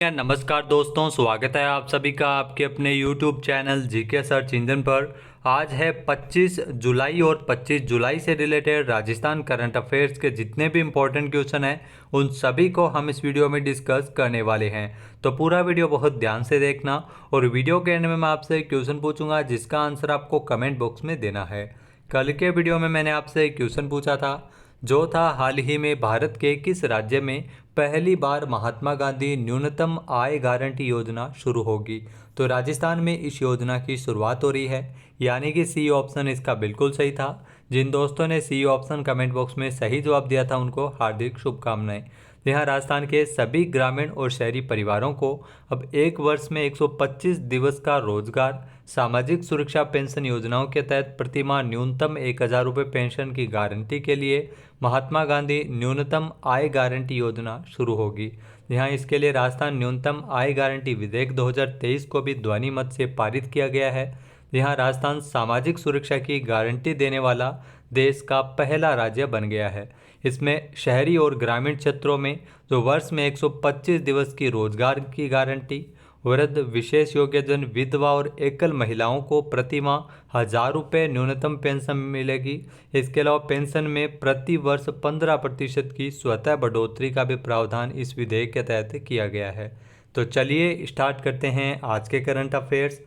नमस्कार दोस्तों, स्वागत है आप सभी का आपके अपने YouTube channel GK search engine पर। आज है 25 जुलाई और 25 जुलाई से रिलेटेड राजस्थान करंट अफेयर्स के जितने भी इम्पोर्टेंट क्वेश्चन हैं उन सभी को हम इस वीडियो में डिस्कस करने वाले हैं। तो पूरा वीडियो बहुत ध्यान से देखना और वीडियो के एंड में मैं आपसे एक क्वेश्चन पूछूंगा जिसका आंसर आपको कमेंट बॉक्स में देना है। कल के वीडियो में मैंने आपसे एक क्वेश्चन पूछा था जो था हाल ही में भारत के किस राज्य में पहली बार महात्मा गांधी न्यूनतम आय गारंटी योजना शुरू होगी। तो राजस्थान में इस योजना की शुरुआत हो रही है, यानी कि सी ऑप्शन इसका बिल्कुल सही था। जिन दोस्तों ने सी ऑप्शन कमेंट बॉक्स में सही जवाब दिया था उनको हार्दिक शुभकामनाएं। यहाँ राजस्थान के सभी ग्रामीण और शहरी परिवारों को अब एक वर्ष में 125 दिवस का रोजगार सामाजिक सुरक्षा पेंशन योजनाओं के तहत प्रतिमाह न्यूनतम 1,000 रुपये पेंशन की गारंटी के लिए महात्मा गांधी न्यूनतम आय गारंटी योजना शुरू होगी। यहाँ इसके लिए राजस्थान न्यूनतम आय गारंटी विधेयक 2023 को भी ध्वनि मत से पारित किया गया है। यहाँ राजस्थान सामाजिक सुरक्षा की गारंटी देने वाला देश का पहला राज्य बन गया है। इसमें शहरी और ग्रामीण क्षेत्रों में जो वर्ष में 125 दिवस की रोजगार की गारंटी, वृद्ध, विशेष योग्यजन, विधवा और एकल महिलाओं को प्रतिमाह 1,000 रुपये न्यूनतम पेंशन मिलेगी। इसके अलावा पेंशन में प्रति वर्ष 15% की स्वतः बढ़ोतरी का भी प्रावधान इस विधेयक के तहत किया गया है। तो चलिए स्टार्ट करते हैं आज के करंट अफेयर्स।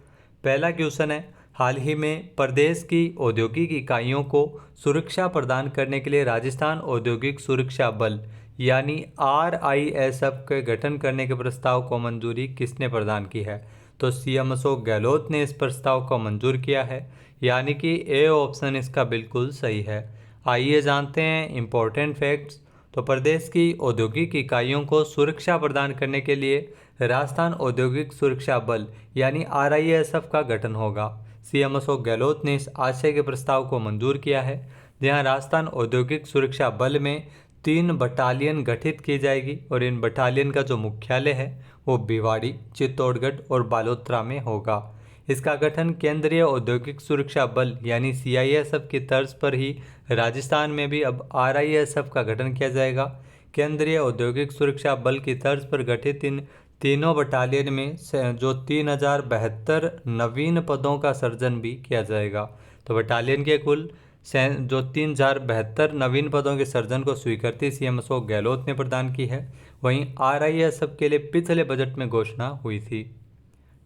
पहला क्वेश्चन है, हाल ही में प्रदेश की औद्योगिक इकाइयों को सुरक्षा प्रदान करने के लिए राजस्थान औद्योगिक सुरक्षा बल यानी RISF के गठन करने के प्रस्ताव को मंजूरी किसने प्रदान की है। तो CM अशोक गहलोत ने इस प्रस्ताव को मंजूर किया है, यानी कि ए ऑप्शन इसका बिल्कुल सही है। आइए जानते हैं इम्पोर्टेंट फैक्ट्स। तो प्रदेश की औद्योगिक इकाइयों को सुरक्षा प्रदान करने के लिए राजस्थान औद्योगिक सुरक्षा बल यानी RISF का गठन होगा। CM अशोक गहलोत ने इस आशय के प्रस्ताव को मंजूर किया है। जहां राजस्थान औद्योगिक सुरक्षा बल में 3 बटालियन गठित की जाएगी और इन बटालियन का जो मुख्यालय है वो भिवाड़ी, चित्तौड़गढ़ और बालोतरा में होगा। इसका गठन केंद्रीय औद्योगिक सुरक्षा बल यानी CISF की तर्ज पर ही राजस्थान में भी अब RISF का गठन किया जाएगा। केंद्रीय औद्योगिक सुरक्षा बल की तर्ज पर गठित इन तीनों बटालियन में जो 3,072 नवीन पदों का सृजन भी किया जाएगा। तो बटालियन के कुल जो 3,072 नवीन पदों के सृजन को स्वीकृति CM अशोक गहलोत ने प्रदान की है। वहीं RISF के लिए पिछले बजट में घोषणा हुई थी।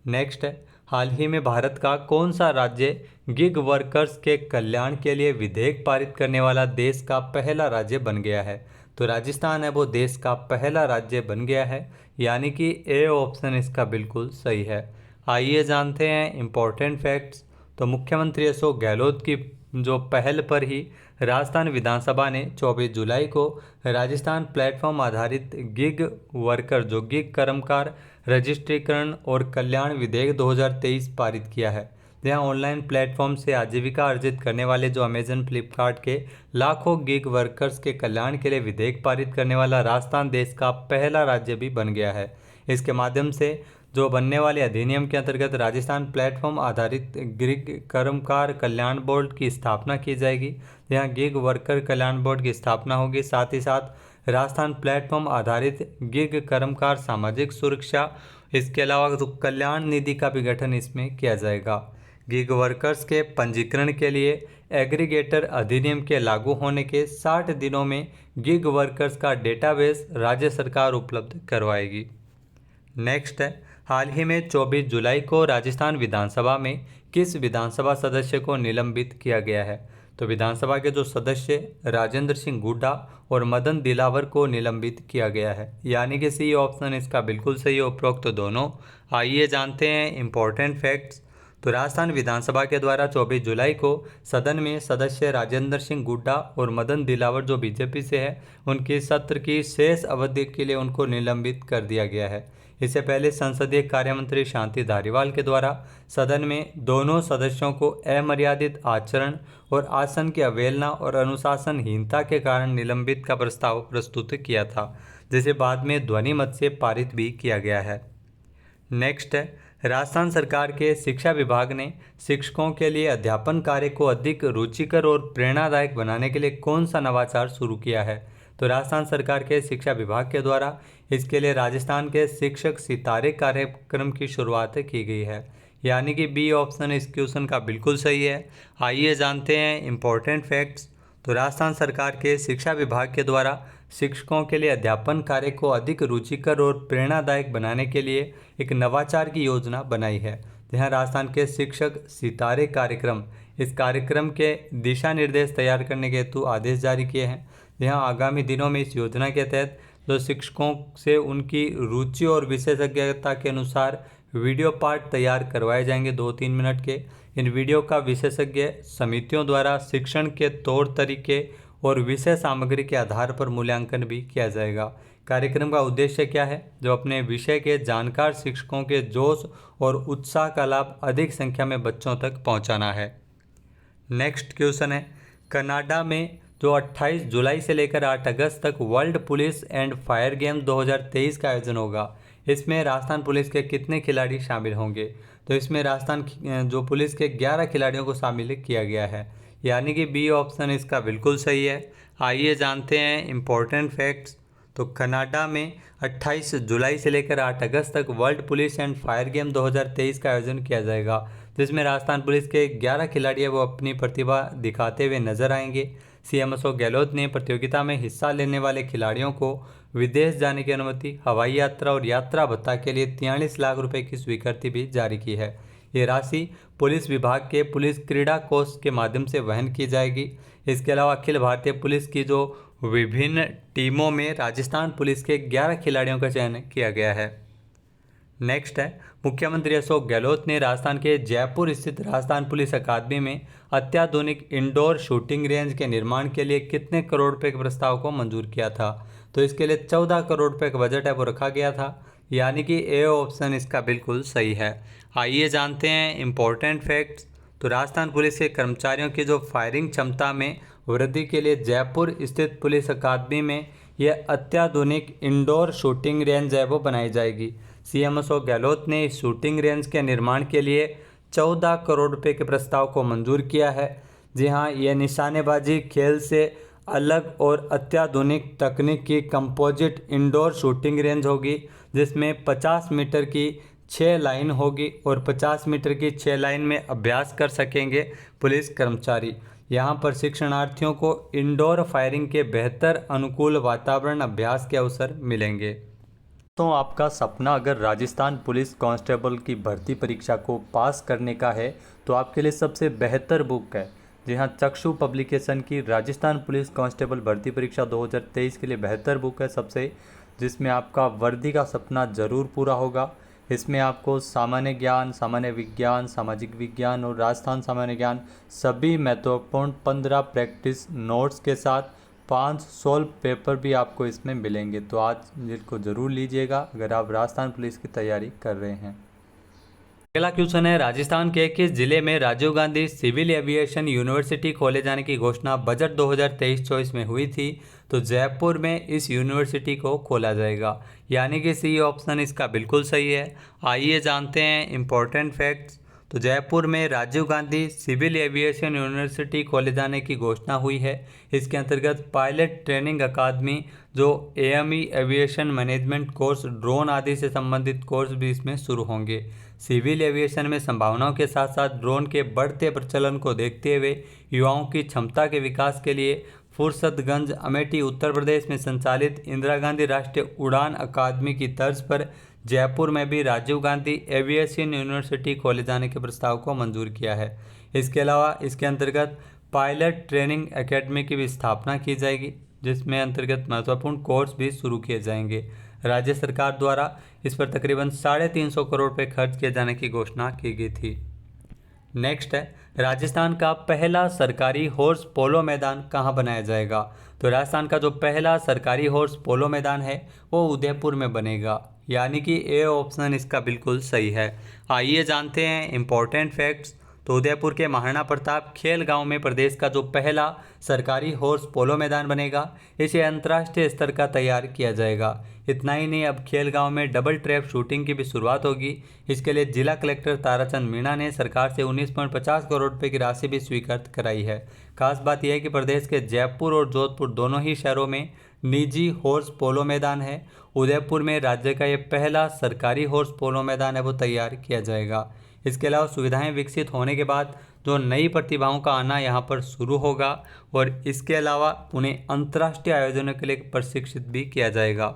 नेक्स्ट है, हाल ही में भारत का कौन सा राज्य गिग वर्कर्स के कल्याण के लिए विधेयक पारित करने वाला देश का पहला राज्य बन गया है। तो राजस्थान है वो देश का पहला राज्य बन गया है, यानी कि ए ऑप्शन इसका बिल्कुल सही है। आइए जानते हैं इम्पोर्टेंट फैक्ट्स। तो मुख्यमंत्री अशोक गहलोत की जो पहल पर ही राजस्थान विधानसभा ने 24 जुलाई को राजस्थान प्लेटफॉर्म आधारित गिग वर्कर जो गिग कर्मकार रजिस्ट्रीकरण और कल्याण विधेयक 2023 पारित किया है। जहां ऑनलाइन प्लेटफॉर्म से आजीविका अर्जित करने वाले जो अमेजन, फ्लिपकार्ट के लाखों गिग वर्कर्स के कल्याण के लिए विधेयक पारित करने वाला राजस्थान देश का पहला राज्य भी बन गया है। इसके माध्यम से जो बनने वाले अधिनियम के अंतर्गत राजस्थान प्लेटफॉर्म आधारित गिग कर्मकार कल्याण बोर्ड की स्थापना की जाएगी। यहाँ गिग वर्कर कल्याण बोर्ड की स्थापना होगी। साथ ही साथ राजस्थान प्लेटफॉर्म आधारित गिग कर्मकार सामाजिक सुरक्षा, इसके अलावा तो कल्याण निधि का भी गठन इसमें किया जाएगा। गिग वर्कर्स के पंजीकरण के लिए एग्रीगेटर अधिनियम के लागू होने के 60 दिनों में गिग वर्कर्स का डेटाबेस राज्य सरकार उपलब्ध करवाएगी। नेक्स्ट है, हाल ही में 24 जुलाई को राजस्थान विधानसभा में किस विधानसभा सदस्य को निलंबित किया गया है। तो विधानसभा के जो सदस्य राजेंद्र सिंह गुड्डा और मदन दिलावर को निलंबित किया गया है, यानी कि सी ऑप्शन इसका बिल्कुल सही है, उपरोक्त दोनों। आइए जानते हैं इम्पोर्टेंट फैक्ट्स। तो राजस्थान विधानसभा के द्वारा 24 जुलाई को सदन में सदस्य राजेंद्र सिंह गुड्डा और मदन दिलावर जो बीजेपी से है उनकी सत्र की शेष अवधि के लिए उनको निलंबित कर दिया गया है। इससे पहले संसदीय कार्य मंत्री शांति धारीवाल के द्वारा सदन में दोनों सदस्यों को अमर्यादित आचरण और आसन की अवहेलना और अनुशासनहीनता के कारण निलंबित का प्रस्ताव प्रस्तुत किया था, जिसे बाद में ध्वनि मत से पारित भी किया गया है। नेक्स्ट है, राजस्थान सरकार के शिक्षा विभाग ने शिक्षकों के लिए अध्यापन कार्य को अधिक रुचिकर और प्रेरणादायक बनाने के लिए कौन सा नवाचार शुरू किया है। तो राजस्थान सरकार के शिक्षा विभाग के द्वारा इसके लिए राजस्थान के शिक्षक सितारे कार्यक्रम की शुरुआत की गई है, यानी कि बी ऑप्शन इस क्वेश्चन का बिल्कुल सही है। आइए जानते हैं इम्पोर्टेंट फैक्ट्स। तो राजस्थान सरकार के शिक्षा विभाग के द्वारा शिक्षकों के लिए अध्यापन कार्य को अधिक रुचिकर और प्रेरणादायक बनाने के लिए एक नवाचार की योजना बनाई है, जहां राजस्थान के शिक्षक सितारे कार्यक्रम इस कार्यक्रम के दिशा निर्देश तैयार करने के हेतु आदेश जारी किए हैं। जहां आगामी दिनों में इस योजना के तहत जो शिक्षकों से उनकी रुचि और विशेषज्ञता के अनुसार वीडियो पाठ तैयार करवाए जाएंगे 2-3 मिनट के। इन वीडियो का विशेषज्ञ समितियों द्वारा शिक्षण के तौर तरीके और विषय सामग्री के आधार पर मूल्यांकन भी किया जाएगा। कार्यक्रम का उद्देश्य क्या है? जो अपने विषय के जानकार शिक्षकों के जोश और उत्साह का लाभ अधिक संख्या में बच्चों तक पहुंचाना है। नेक्स्ट क्वेश्चन है, कनाडा में जो 28 जुलाई से लेकर 8 अगस्त तक world police and fire games 2023 का आयोजन होगा, इसमें राजस्थान पुलिस के कितने खिलाड़ी शामिल होंगे? तो इसमें राजस्थान जो पुलिस के 11 खिलाड़ियों को शामिल किया गया है, यानी कि बी ऑप्शन इसका बिल्कुल सही है। आइए जानते हैं इम्पोर्टेंट फैक्ट्स। तो कनाडा में 28 जुलाई से लेकर 8 अगस्त तक world police and fire game 2023 का आयोजन किया जाएगा, जिसमें राजस्थान पुलिस के 11 खिलाड़ी वो अपनी प्रतिभा दिखाते हुए नजर आएंगे। सीएम अशोक गहलोत ने प्रतियोगिता में हिस्सा लेने वाले खिलाड़ियों को विदेश जाने की अनुमति, हवाई यात्रा और यात्रा भत्ता के लिए 43 लाख रुपए की स्वीकृति भी जारी की है। ये राशि पुलिस विभाग के पुलिस क्रीड़ा कोष के माध्यम से वहन की जाएगी। इसके अलावा अखिल भारतीय पुलिस की जो विभिन्न टीमों में राजस्थान पुलिस के 11 खिलाड़ियों का चयन किया गया है। नेक्स्ट है, मुख्यमंत्री अशोक गहलोत ने राजस्थान के जयपुर स्थित राजस्थान पुलिस अकादमी में अत्याधुनिक इंडोर शूटिंग रेंज के निर्माण के लिए कितने करोड़ रुपए के प्रस्ताव को मंजूर किया था? तो इसके लिए 14 करोड़ रुपए का बजट है वो रखा गया था, यानी कि ए ऑप्शन इसका बिल्कुल सही है। आइए जानते हैं इम्पोर्टेंट फैक्ट्स। तो राजस्थान पुलिस के कर्मचारियों की जो फायरिंग क्षमता में वृद्धि के लिए जयपुर स्थित पुलिस अकादमी में यह अत्याधुनिक इंडोर शूटिंग रेंज है वो बनाई जाएगी। सीएम अशोक गहलोत ने इस शूटिंग रेंज के निर्माण के लिए 14 करोड़ रुपए के प्रस्ताव को मंजूर किया है। जी हाँ, यह निशानेबाजी खेल से अलग और अत्याधुनिक तकनीक की कंपोजिट इंडोर शूटिंग रेंज होगी, जिसमें 50 मीटर की 6 लाइन होगी और 50 मीटर की 6 लाइन में अभ्यास कर सकेंगे पुलिस कर्मचारी। यहाँ पर शिक्षणार्थियों को इंडोर फायरिंग के बेहतर अनुकूल वातावरण अभ्यास के अवसर मिलेंगे। तो आपका सपना अगर राजस्थान पुलिस कांस्टेबल की भर्ती परीक्षा को पास करने का है तो आपके लिए सबसे बेहतर बुक है। जी हाँ, चक्षु पब्लिकेशन की राजस्थान पुलिस कांस्टेबल भर्ती परीक्षा 2023 के लिए बेहतर बुक है सबसे, जिसमें आपका वर्दी का सपना ज़रूर पूरा होगा। इसमें आपको सामान्य ज्ञान, सामान्य विज्ञान, सामाजिक विज्ञान और राजस्थान सामान्य ज्ञान सभी महत्वपूर्ण 15 प्रैक्टिस नोट्स के साथ 5 सोल्व पेपर भी आपको इसमें मिलेंगे। तो आज जिनको ज़रूर लीजिएगा अगर आप राजस्थान पुलिस की तैयारी कर रहे हैं। अगला क्वेश्चन है, राजस्थान के किस जिले में Rajiv Gandhi civil aviation university खोले जाने की घोषणा बजट 2023-24 में हुई थी? तो जयपुर में इस यूनिवर्सिटी को खोला जाएगा, यानी कि सी ऑप्शन इसका बिल्कुल सही है। आइए जानते हैं इम्पोर्टेंट फैक्ट्स। तो जयपुर में Rajiv Gandhi civil aviation university खोले जाने की घोषणा हुई है। इसके अंतर्गत पायलट ट्रेनिंग अकादमी, जो AME aviation management course, drone आदि से संबंधित कोर्स भी इसमें शुरू होंगे। सिविल एविएशन में संभावनाओं के साथ साथ ड्रोन के बढ़ते प्रचलन को देखते हुए युवाओं की क्षमता के विकास के लिए फुरसतगंज, अमेठी, उत्तर प्रदेश में संचालित इंदिरा गांधी राष्ट्रीय उड़ान अकादमी की तर्ज पर जयपुर में भी राजीव गांधी एविएशन यूनिवर्सिटी खोले जाने के प्रस्ताव को मंजूर किया है। इसके अलावा इसके अंतर्गत पायलट ट्रेनिंग एकेडमी की भी स्थापना की जाएगी, जिसमें अंतर्गत महत्वपूर्ण कोर्स भी शुरू किए जाएंगे। राज्य सरकार द्वारा इस पर तकरीबन 350 करोड़ रुपये खर्च किए जाने की घोषणा की गई थी। नेक्स्ट है, राजस्थान का पहला सरकारी हॉर्स पोलो मैदान कहाँ बनाया जाएगा? तो राजस्थान का जो पहला सरकारी हॉर्स पोलो मैदान है वो उदयपुर में बनेगा, यानी कि ए ऑप्शन इसका बिल्कुल सही है। आइए जानते हैं इम्पोर्टेंट फैक्ट्स। तो उदयपुर के महाराणा प्रताप खेल गांव में प्रदेश का जो पहला सरकारी हॉर्स पोलो मैदान बनेगा, इसे अंतर्राष्ट्रीय स्तर का तैयार किया जाएगा। इतना ही नहीं, अब खेल गांव में डबल ट्रैप शूटिंग की भी शुरुआत होगी। इसके लिए जिला कलेक्टर ताराचंद मीणा ने सरकार से 19.50 करोड़ रुपये की राशि भी स्वीकृत कराई है। खास बात यह है कि प्रदेश के जयपुर और जोधपुर दोनों ही शहरों में निजी हॉर्स पोलो मैदान है। उदयपुर में राज्य का ये पहला सरकारी हॉर्स पोलो मैदान है वो तैयार किया जाएगा। इसके अलावा सुविधाएं विकसित होने के बाद जो नई प्रतिभाओं का आना यहाँ पर शुरू होगा और इसके अलावा उन्हें अंतर्राष्ट्रीय आयोजनों के लिए प्रशिक्षित भी किया जाएगा।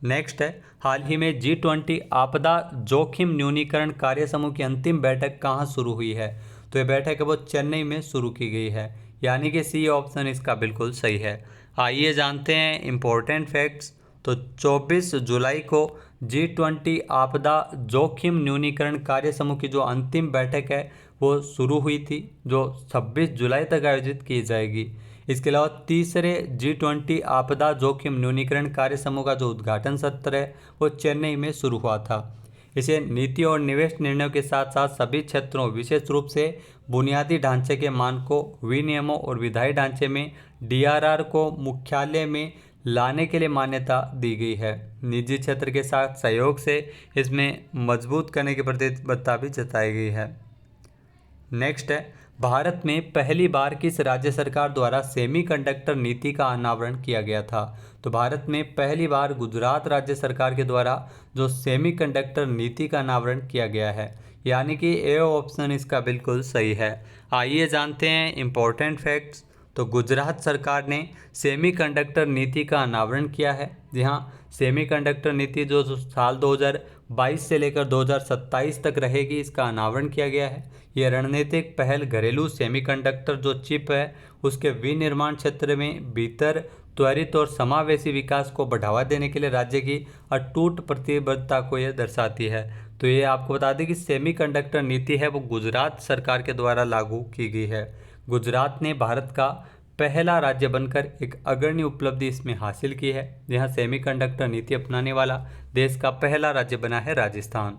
नेक्स्ट है, हाल ही में G20 आपदा जोखिम न्यूनीकरण कार्य समूह की अंतिम बैठक कहाँ शुरू हुई है? तो ये बैठक है वो चेन्नई में शुरू की गई है, यानी कि सी ऑप्शन इसका बिल्कुल सही है। आइए जानते हैं इम्पोर्टेंट फैक्ट्स। तो 24 जुलाई को G20 आपदा जोखिम न्यूनीकरण कार्य समूह की जो अंतिम बैठक है वो शुरू हुई थी, जो 26 जुलाई तक आयोजित की जाएगी। इसके अलावा तीसरे G20 आपदा जोखिम न्यूनीकरण कार्य समूह का जो उद्घाटन सत्र है वो चेन्नई में शुरू हुआ था। इसे नीति और निवेश निर्णयों के साथ साथ सभी क्षेत्रों, विशेष रूप से बुनियादी ढांचे के मानकों, विनियमों और विधायी ढांचे में DRR को मुख्यालय में लाने के लिए मान्यता दी गई है। निजी क्षेत्र के साथ सहयोग से इसमें मजबूत करने की प्रतिबद्धता भी जताई गई है। नेक्स्ट है, भारत में पहली बार किस राज्य सरकार द्वारा सेमीकंडक्टर नीति का अनावरण किया गया था? तो भारत में पहली बार गुजरात राज्य सरकार के द्वारा जो सेमीकंडक्टर नीति का अनावरण किया गया है, यानी कि ए ऑप्शन इसका बिल्कुल सही है। आइए जानते हैं इम्पोर्टेंट फैक्ट्स। तो गुजरात सरकार ने सेमीकंडक्टर नीति का अनावरण किया है। जी हाँ, सेमीकंडक्टर नीति जो साल 2022 से लेकर 2027 तक रहेगी, इसका अनावरण किया गया है। ये रणनीतिक पहल घरेलू सेमीकंडक्टर जो चिप है उसके विनिर्माण क्षेत्र में भीतर त्वरित और समावेशी विकास को बढ़ावा देने के लिए राज्य की अटूट प्रतिबद्धता को यह दर्शाती है। तो ये आपको बता दें कि सेमीकंडक्टर नीति है वो गुजरात सरकार के द्वारा लागू की गई है। गुजरात ने भारत का पहला राज्य बनकर एक अग्रणी उपलब्धि इसमें हासिल की है। यहाँ सेमीकंडक्टर नीति अपनाने वाला देश का पहला राज्य बना है राजस्थान।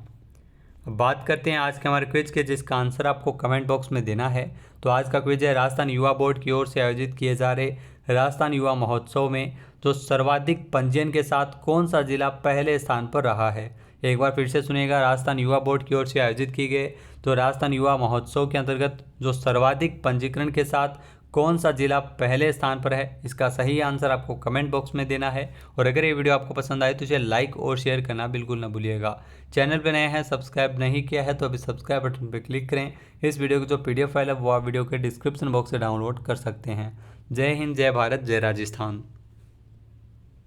अब बात करते हैं आज के हमारे क्विज के, जिसका आंसर आपको कमेंट बॉक्स में देना है। तो आज का क्विज है, राजस्थान युवा बोर्ड की ओर से आयोजित किए जा रहे राजस्थान युवा महोत्सव में जो सर्वाधिक पंजीयन के साथ कौन सा जिला पहले स्थान पर रहा है? एक बार फिर से सुनिएगा, राजस्थान युवा बोर्ड की ओर से आयोजित की गए तो राजस्थान युवा महोत्सव के अंतर्गत जो सर्वाधिक पंजीकरण के साथ कौन सा जिला पहले स्थान पर है, इसका सही आंसर आपको कमेंट बॉक्स में देना है। और अगर ये वीडियो आपको पसंद आए तो इसे लाइक और शेयर करना बिल्कुल ना भूलिएगा। चैनल पर नए हैं, सब्सक्राइब नहीं किया है तो अभी सब्सक्राइब बटन पर क्लिक करें। इस वीडियो की जो PDF फाइल है वो आप वीडियो के डिस्क्रिप्शन बॉक्स से डाउनलोड कर सकते हैं। जय हिंद, जय भारत, जय राजस्थान।